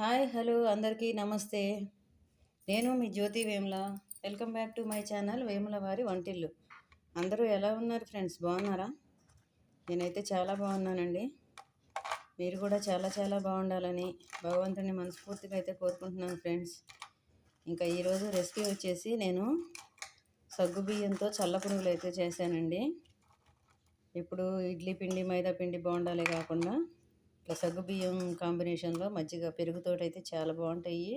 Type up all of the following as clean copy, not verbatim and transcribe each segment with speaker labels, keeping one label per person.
Speaker 1: Hi hello అందరికీ నమస్తే. నేను మీ Jyothi Vemula. Welcome back to my channel Vemula వారి వంటిల్లు. అందరూ ఎలా ఉన్నారు ఫ్రెండ్స్, బాగున్నారా? నేనైతే చాలా బాగున్నానండి. మీరు కూడా చాలా చాలా బాగుండాలని భగవంతుని మనస్ఫూర్తిగా అయితే కోరుకుంటున్నాను ఫ్రెండ్స్. ఇంకా ఈరోజు రెసిపీ వచ్చేసి నేను సగ్గుబియ్యంతో చల్ల పునుగులు అయితే చేశానండి. ఇప్పుడు ఇడ్లీ పిండి మైదా పిండి బోండాలే కాకుండా ఇట్లా సగ్గుబియ్యం కాంబినేషన్లో మజ్జిగ పెరుగుతోటి అయితే చాలా బాగుంటాయి.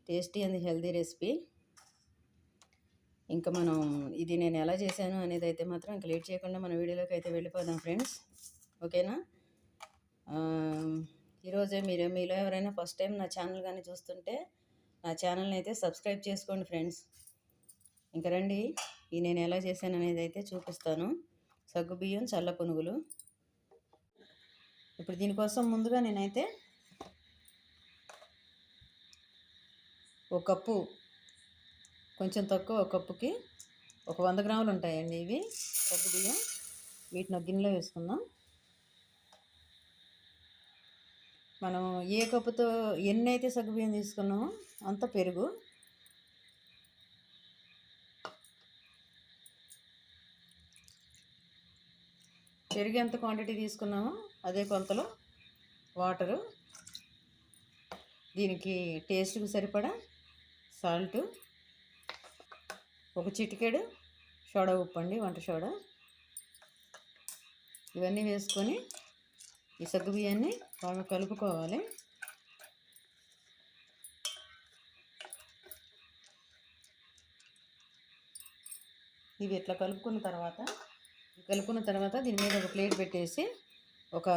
Speaker 1: Tasty and healthy recipe. ఇంకా మనం ఇది నేను ఎలా చేశాను అనేది అయితే మాత్రం ఇంకా లేట్ చేయకుండా మన వీడియోలోకి అయితే వెళ్ళిపోదాం ఫ్రెండ్స్. ఓకేనా? ఈరోజే మీలో ఎవరైనా ఫస్ట్ టైం నా ఛానల్ కానీ చూస్తుంటే నా ఛానల్ని అయితే సబ్స్క్రైబ్ చేసుకోండి ఫ్రెండ్స్. ఇంకా రండి, ఈ నేను ఎలా చేశాను అనేది అయితే చూపిస్తాను. సగ్గుబియ్యం చల్ల పునుగులు. ఇప్పుడు దీనికోసం ముందుగా నేనైతే ఒక కప్పు, కొంచెం తక్కువ, ఒక కప్పుకి ఒక 100 గ్రాములు ఉంటాయండి ఇవి సగ్గుబియ్యం. వీటిని ఒక గిన్నెలో వేసుకుందాం. మనం ఏ కప్పుతో ఎన్ని అయితే సగ్గుబియ్యం తీసుకున్నామో అంత పెరుగు, ఎంత క్వాంటిటీ తీసుకున్నామో అదే కొలతలో వాటరు, దీనికి టేస్ట్కి సరిపడా సాల్టు, ఒక చిటికెడు సోడా ఉప్పు అండి, వంట సోడా. ఇవన్నీ వేసుకొని ఈ సగ్గుబియ్యాన్ని బాగా కలుపుకోవాలి. ఇవి ఇట్లా కలుపుకున్న తర్వాత దీని మీద ఒక ప్లేట్ పెట్టేసి ఒక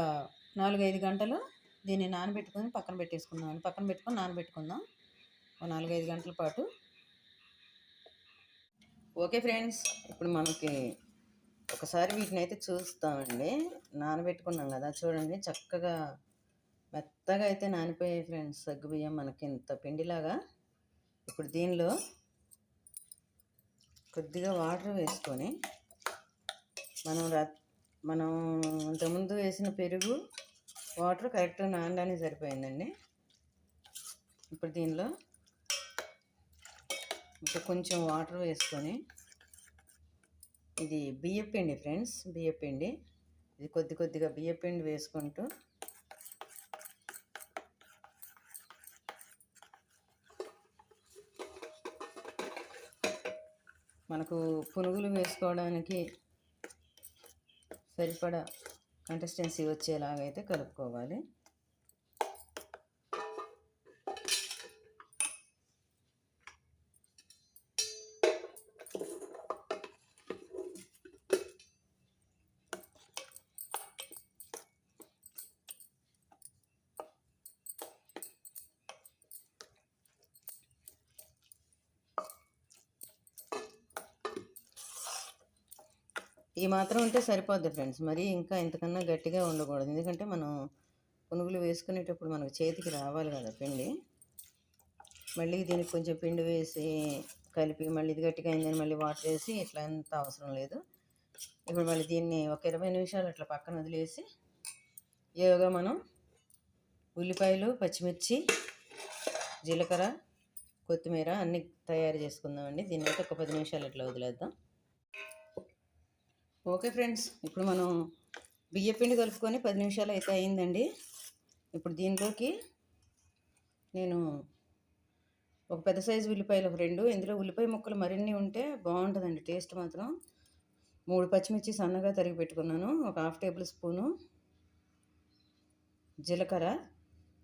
Speaker 1: 4-5 గంటలు దీన్ని నానబెట్టుకొని పక్కన పెట్టుకొని నానబెట్టుకుందాం ఒక 4-5 గంటల పాటు. ఓకే ఫ్రెండ్స్, ఇప్పుడు మనకి ఒకసారి వీటిని అయితే చూస్తామండి. నానబెట్టుకున్నాం కదా, చూడండి చక్కగా మెత్తగా అయితే నానిపోయాయి ఫ్రెండ్స్ సగ్గుబియ్యం మనకి ఇంత పిండిలాగా. ఇప్పుడు దీనిలో కొద్దిగా వాటర్ వేసుకొని మనం ఇంతకుముందు వేసిన పెరుగు వాటర్ కరెక్ట్గా నానడానికి సరిపోయిందండి. ఇప్పుడు దీనిలో ఇంకా కొంచెం వాటర్ వేసుకొని, ఇది బియ్యపిండి ఫ్రెండ్స్, బియ్యపిండి. ఇది కొద్దిగా బియ్యపిండి వేసుకుంటూ మనకు పునుగులు వేసుకోవడానికి సరిపడా కన్సిస్టెన్సీ వచ్చేలాగా అయితే కలుపుకోవాలి. ఈ మాత్రం ఉంటే సరిపోద్ది ఫ్రెండ్స్, మరి ఇంకా ఇంతకన్నా గట్టిగా ఉండకూడదు. ఎందుకంటే మనం పునుగులు వేసుకునేటప్పుడు మనకు చేతికి రావాలి కదా పిండి. మళ్ళీ దీనికి కొంచెం పిండి వేసి కలిపి మళ్ళీ ఇది గట్టిగా అయిందని మళ్ళీ వాటర్ వేసి ఇట్లా అంత అవసరం లేదు. ఇప్పుడు మళ్ళీ దీన్ని ఒక 20 నిమిషాలు ఇట్లా పక్కన వదిలేసి ఏవగా మనం ఉల్లిపాయలు, పచ్చిమిర్చి, జీలకర్ర, కొత్తిమీర అన్నీ తయారు చేసుకుందామండి. దీన్ని అయితే ఒక 10 నిమిషాలు ఇట్లా వదిలేద్దాం. ఓకే ఫ్రెండ్స్, ఇప్పుడు మనం బియ్యపిండి కలుపుకొని 10 నిమిషాలు అయితే అయిందండి. ఇప్పుడు దీనిలోకి నేను ఒక పెద్ద సైజు ఉల్లిపాయలు ఒక 2, ఇందులో ఉల్లిపాయ ముక్కలు మరిన్ని ఉంటే బాగుంటుందండి టేస్ట్ మాత్రం. 3 పచ్చిమిర్చి సన్నగా తరిగి పెట్టుకున్నాను. ఒక 1/2 టేబుల్ స్పూను జీలకర్ర,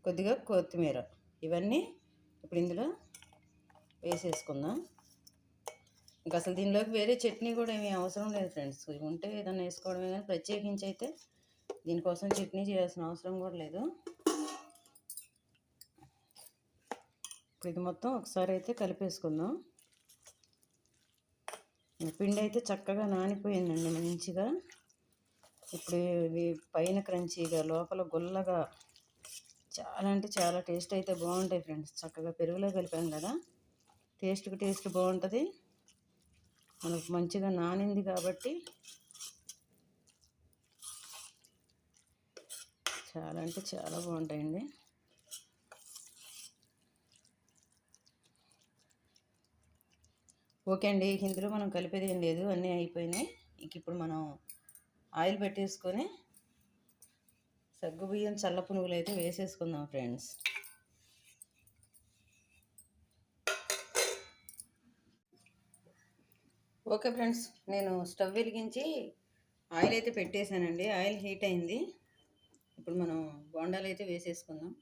Speaker 1: కొద్దిగా కొత్తిమీర, ఇవన్నీ ఇప్పుడు ఇందులో వేసేసుకుందాం. ఇంకా అసలు దీనిలోకి వేరే చట్నీ కూడా ఏమీ అవసరం లేదు ఫ్రెండ్స్. ఉంటే ఏదైనా వేసుకోవడమే, కానీ ప్రత్యేకించి అయితే దీనికోసం చట్నీ చేయాల్సిన అవసరం కూడా లేదు. ఇప్పుడు ఇది మొత్తం ఒకసారి అయితే కలిపేసుకుందాం. పిండి అయితే చక్కగా నానిపోయిందండి మంచిగా. ఇప్పుడు ఇవి పైన క్రంచీగా, లోపల గుల్లగా, చాలా అంటే చాలా టేస్ట్ అయితే బాగుంటాయి ఫ్రెండ్స్. చక్కగా పెరుగులో కలిపాం కదా, టేస్ట్ బాగుంటుంది. మనకు మంచిగా నానింది కాబట్టి చాలా అంటే చాలా బాగుంటాయండి. ఓకే అండి, ఇందులో మనం కలిపేది ఏం లేదు, అన్నీ అయిపోయినాయి. ఇంక ఇప్పుడు మనం ఆయిల్ పెట్టేసుకొని సగ్గుబియ్యం చల్ల పునుగులు అయితే వేసేసుకుందాం ఫ్రెండ్స్. ఓకే ఫ్రెండ్స్, నేను స్టవ్ వెలిగించి ఆయిల్ అయితే పెట్టేశానండి. ఆయిల్ హీట్ అయింది. ఇప్పుడు మనం బోండాలు అయితే వేసేసుకుందాం.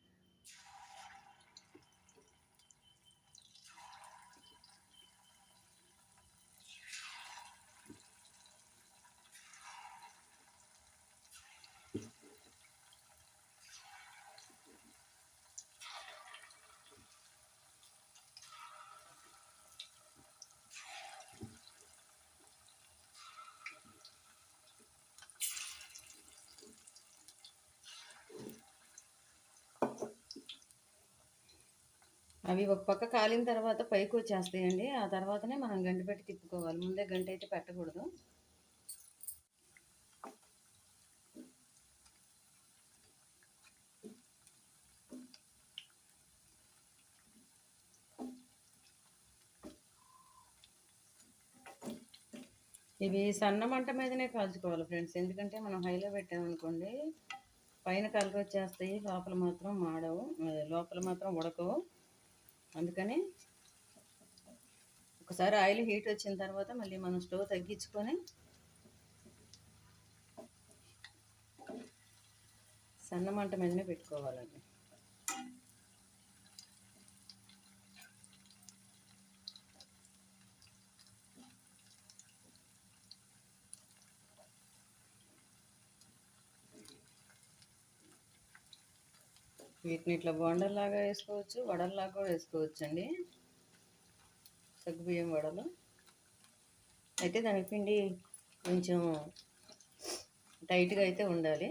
Speaker 1: అవి ఒక పక్క కాలిన తర్వాత పైకి వచ్చేస్తాయండి. ఆ తర్వాతనే మనం గంట పెట్టి తిప్పుకోవాలి. ముందే గంట అయితే పెట్టకూడదు. ఇవి సన్న మంట మీదనే కాల్చుకోవాలి ఫ్రెండ్స్, ఎందుకంటే మనం హైలో పెట్టామనుకోండి పైన కలర్ వచ్చేస్తాయి, లోపల మాత్రం మాడవు, లోపల మాత్రం ఉడకవు. అందుకని ఒకసారి ఆయిల్ హీట్ వచ్చిన తర్వాత మళ్ళీ మనం స్టవ్ తగ్గించుకొని సన్న మంట మీదనే పెట్టుకోవాలండి. వీటిని ఇట్లా బోండల్లాగా వేసుకోవచ్చు, వడల్లాగా కూడా వేసుకోవచ్చు అండి. సగ్గుబియ్యం వడలు అయితే దానికి పిండి కొంచెం టైట్గా అయితే ఉండాలి.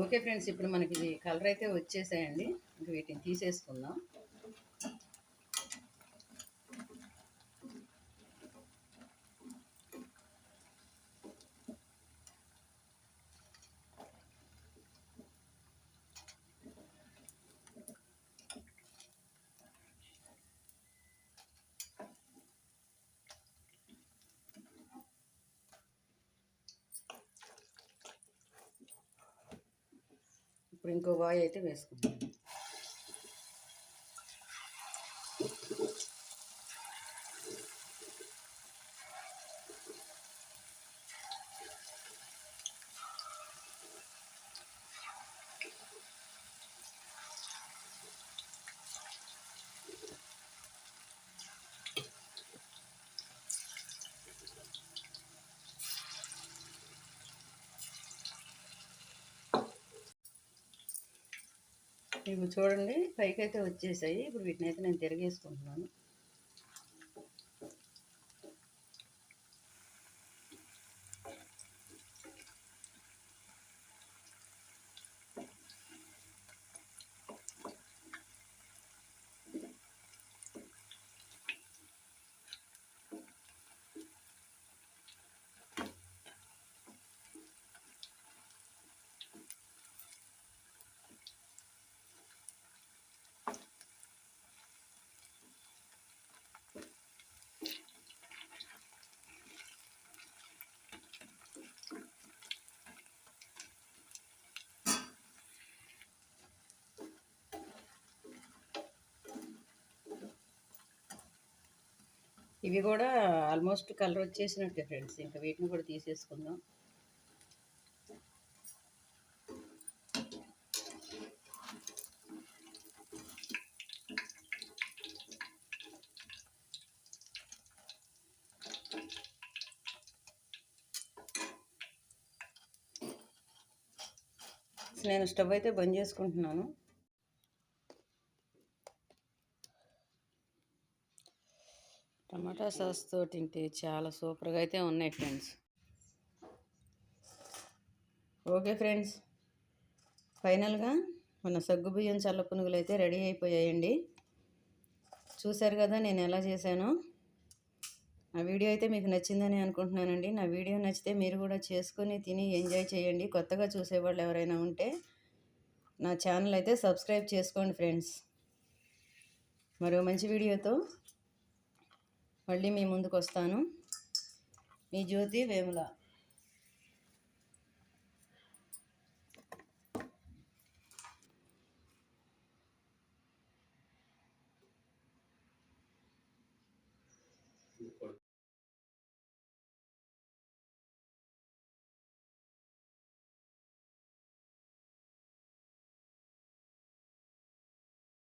Speaker 1: ఓకే ఫ్రెండ్స్, ఇప్పుడు మనకి ఇది కలర్ అయితే వచ్చేసాయండి. ఇంక వీటిని తీసేసుకుందాం. ఇప్పుడు ఇంకో వాయి అయితే వేసుకుందాం. ఇవి చూడండి పైకి అయితే వచ్చేసాయి. ఇప్పుడు వీటిని అయితే నేను తిరిగేసుకుంటున్నాను. ఇవి కూడా ఆల్మోస్ట్ కలర్ వచ్చేసినట్టే ఫ్రెండ్స్. ఇంకా వీటిని కూడా తీసేసుకుందాం. నేను స్టవ్ అయితే బంద్ చేసుకుంటున్నాను. టమాటా సాస్తో తింటే చాలా సూపర్గా అయితే ఉన్నాయి ఫ్రెండ్స్. ఓకే ఫ్రెండ్స్, ఫైనల్గా మన సగ్గుబియ్యం చల్ల పునుగులు అయితే రెడీ అయిపోయాయండి. చూశారు కదా నేను ఎలా చేశానో. నా వీడియో అయితే మీకు నచ్చిందని అనుకుంటున్నానండి. నా వీడియో నచ్చితే మీరు కూడా చేసుకొని తిని ఎంజాయ్ చేయండి. కొత్తగా చూసేవాళ్ళు ఎవరైనా ఉంటే నా ఛానల్ అయితే సబ్స్క్రైబ్ చేసుకోండి ఫ్రెండ్స్. మరో మంచి వీడియోతో మళ్ళీ మీ ముందుకు వస్తాను. మీ జ్యోతి వేముల.